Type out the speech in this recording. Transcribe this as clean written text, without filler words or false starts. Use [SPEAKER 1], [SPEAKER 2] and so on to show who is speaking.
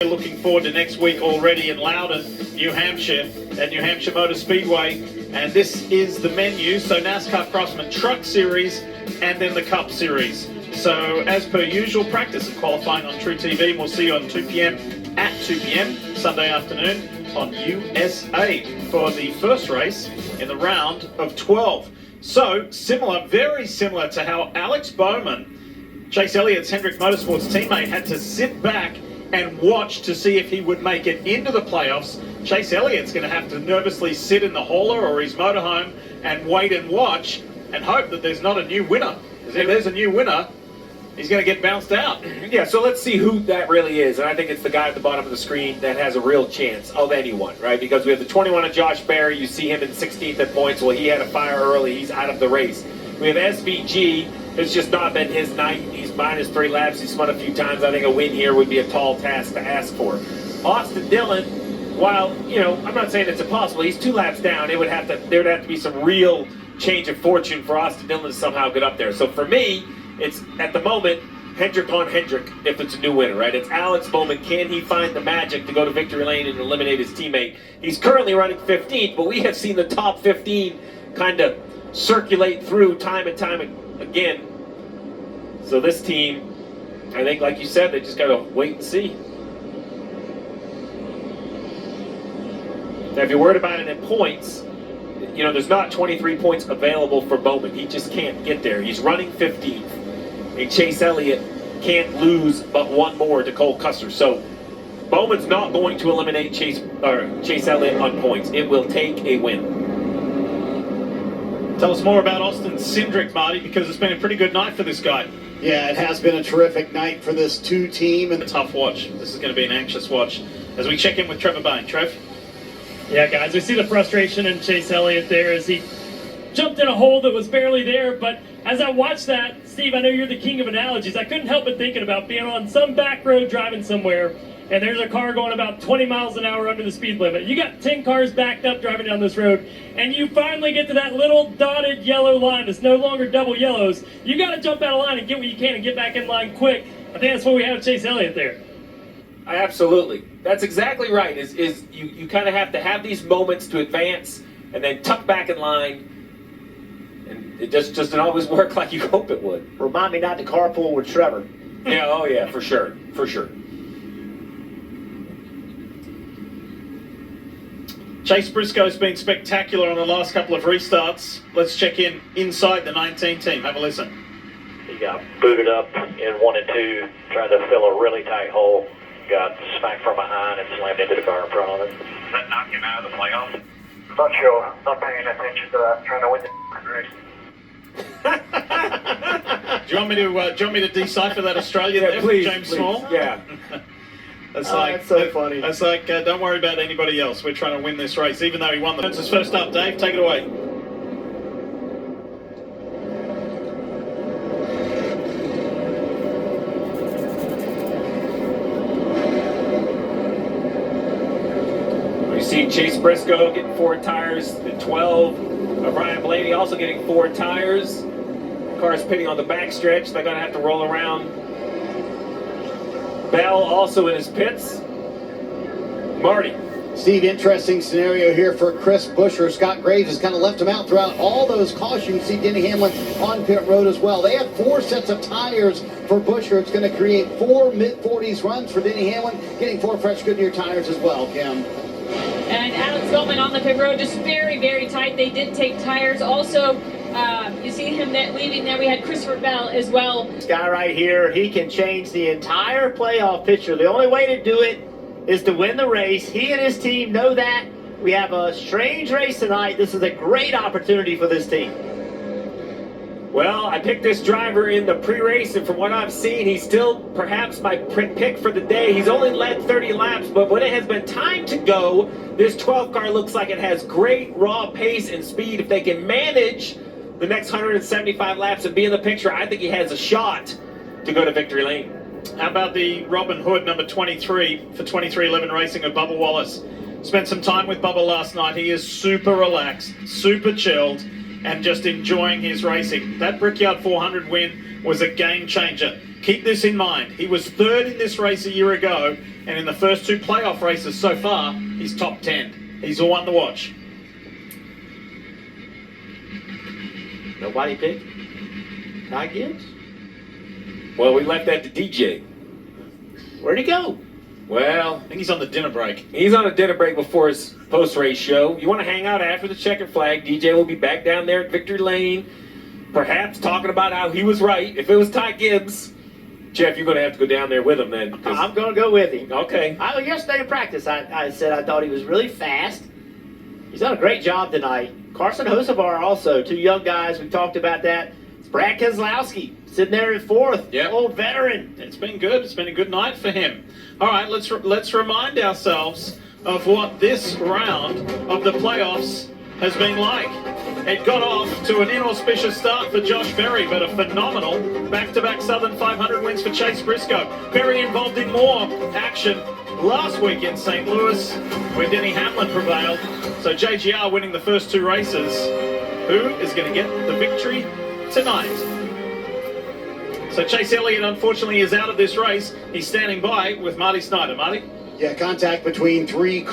[SPEAKER 1] Looking forward to next week already in Loudon, New Hampshire, at New Hampshire Motor Speedway. And this is the menu. So NASCAR Crossman Truck Series and then the Cup Series. So as per usual, practice and qualifying on True TV. And we'll see you on 2 p.m. at 2 p.m. Sunday afternoon on USA for the first race in the round of 12. So similar, very similar to how Alex Bowman, Chase Elliott's Hendrick Motorsports teammate, had to sit back and watch to see if he would make it into the playoffs. Chase Elliott's going to have to nervously sit in the hauler or his motorhome and wait and watch and hope that there's not a new winner. Because if there's a new winner, he's going to get bounced out.
[SPEAKER 2] Yeah, so let's see who that really is. And I think it's the guy at the bottom of the screen that has a real chance of anyone, right? Because we have the 21 of Josh Berry. You see him in 16th at points. Well, he had a fire early. He's out of the race. We have SVG. It's just not been his night. He's minus 3 laps. He's spun a few times. I think a win here would be a tall task to ask for. Austin Dillon, while, you know, I'm not saying it's impossible. He's 2 laps down. There would have to be some real change of fortune for Austin Dillon to somehow get up there. So for me, it's at the moment Hendrick on Hendrick if it's a new winner, right? It's Alex Bowman. Can he find the magic to go to victory lane and eliminate his teammate? He's currently running 15th, but we have seen the top 15 kind of circulate through time and time again. So this team, I think, like you said, they just got to wait and see. Now, if you're worried about it in points, you know, there's not 23 points available for Bowman. He just can't get there. He's running 15th. And Chase Elliott can't lose but one more to Cole Custer. So Bowman's not going to eliminate Chase Elliott on points. It will take a win.
[SPEAKER 1] Tell us more about Austin Cindric, Marty, because it's been a pretty good night for this guy.
[SPEAKER 3] Yeah, it has been a terrific night for this 2 team.
[SPEAKER 1] And a tough watch. This is going to be an anxious watch as we check in with Trevor Bain. Trev?
[SPEAKER 4] Yeah, guys, we see the frustration in Chase Elliott there as he jumped in a hole that was barely there. But as I watched that, Steve, I know you're the king of analogies. I couldn't help but thinking about being on some back road driving somewhere, and there's a car going about 20 miles an hour under the speed limit. You got 10 cars backed up driving down this road, and you finally get to that little dotted yellow line that's no longer double yellows. You got to jump out of line and get what you can and get back in line quick. I think that's what we have Chase Elliott there.
[SPEAKER 2] Absolutely. That's exactly right. You kind of have to have these moments to advance and then tuck back in line. And it just doesn't always work like you hope it would.
[SPEAKER 3] Remind me not to carpool with Trevor.
[SPEAKER 2] Yeah, oh yeah, for sure. For sure.
[SPEAKER 1] Chase Briscoe's been spectacular on the last couple of restarts. Let's check in inside the 19 team. Have a listen.
[SPEAKER 5] He got booted up in 1 and 2, trying to fill a really tight hole. Got smacked from behind and slammed into the car in front of him.
[SPEAKER 6] Does that knock him out of the playoffs?
[SPEAKER 5] Not sure. Not paying attention to that. Trying to win the race.
[SPEAKER 1] Do you want me to decipher that Australian there,
[SPEAKER 2] please,
[SPEAKER 1] James
[SPEAKER 2] please.
[SPEAKER 1] Small?
[SPEAKER 2] Yeah.
[SPEAKER 1] That's
[SPEAKER 3] that's so funny.
[SPEAKER 1] That's like, don't worry about anybody else. We're trying to win this race, even though he won the. That's his first up. Dave, take it away.
[SPEAKER 2] You see Chase Briscoe getting 4 tires. The 12 of Ryan Blaney also getting 4 tires. Car's pitting on the backstretch. They're going to have to roll around. Bell also in his pits. Marty.
[SPEAKER 3] Steve, interesting scenario here for Chris Buescher. Scott Graves has kind of left him out throughout all those cautions. See Denny Hamlin on pit road as well. They have 4 sets of tires for Buescher. It's going to create 4 mid-40s runs for Denny Hamlin, getting 4 fresh Goodyear tires as well, Kim.
[SPEAKER 7] And Alex Bowman on the pit road, just very, very tight. They did take tires. Also, you see him leaving there. We had Christopher Bell as well.
[SPEAKER 8] This guy right here, he can change the entire playoff picture. The only way to do it is to win the race. He and his team know that. We have a strange race tonight. This is a great opportunity for this team.
[SPEAKER 2] Well, I picked this driver in the pre-race, and from what I've seen, he's still perhaps my pick for the day. He's only led 30 laps, but when it has been time to go, this 12 car looks like it has great raw pace and speed. If they can manage the next 175 laps and be in the picture, I think he has a shot to go to victory lane.
[SPEAKER 1] How about the Robin Hood, number 23 for 2311 Racing of Bubba Wallace? Spent some time with Bubba last night. He is super relaxed, super chilled. and just enjoying his racing. That Brickyard 400 win was a game changer. Keep this in mind. He was third in this race a year ago, and in the first 2 playoff races so far, he's top 10. He's the one to watch.
[SPEAKER 8] Nobody picked Ty Gibbs?
[SPEAKER 2] Well, we left that to DJ.
[SPEAKER 8] Where'd he go?
[SPEAKER 2] Well,
[SPEAKER 1] I think he's on the dinner break.
[SPEAKER 2] he's on a dinner break before his post-race show. You want to hang out after the checkered flag? DJ will be back down there at Victory Lane, perhaps talking about how he was right. If it was Ty Gibbs, Jeff, you're going to have to go down there with him then.
[SPEAKER 8] I'm going to go with him.
[SPEAKER 2] Okay.
[SPEAKER 8] Yesterday in practice, I said I thought he was really fast. He's done a great job tonight. Carson Hosevar also, 2 young guys. We talked about that. It's Brad Keselowski sitting there in 4th.
[SPEAKER 1] Yep.
[SPEAKER 8] Old veteran.
[SPEAKER 1] It's been good. It's been a good night for him. All right, let's remind ourselves of what this round of the playoffs has been like. It got off to an inauspicious start for Josh Berry, but a phenomenal back-to-back Southern 500 wins for Chase Briscoe. Berry involved in more action last week in St. Louis, where Denny Hamlin prevailed. So JGR winning the first 2 races. Who is going to get the victory tonight? So Chase Elliott, unfortunately, is out of this race. He's standing by with Marty Snyder. Marty?
[SPEAKER 3] Yeah, contact between 3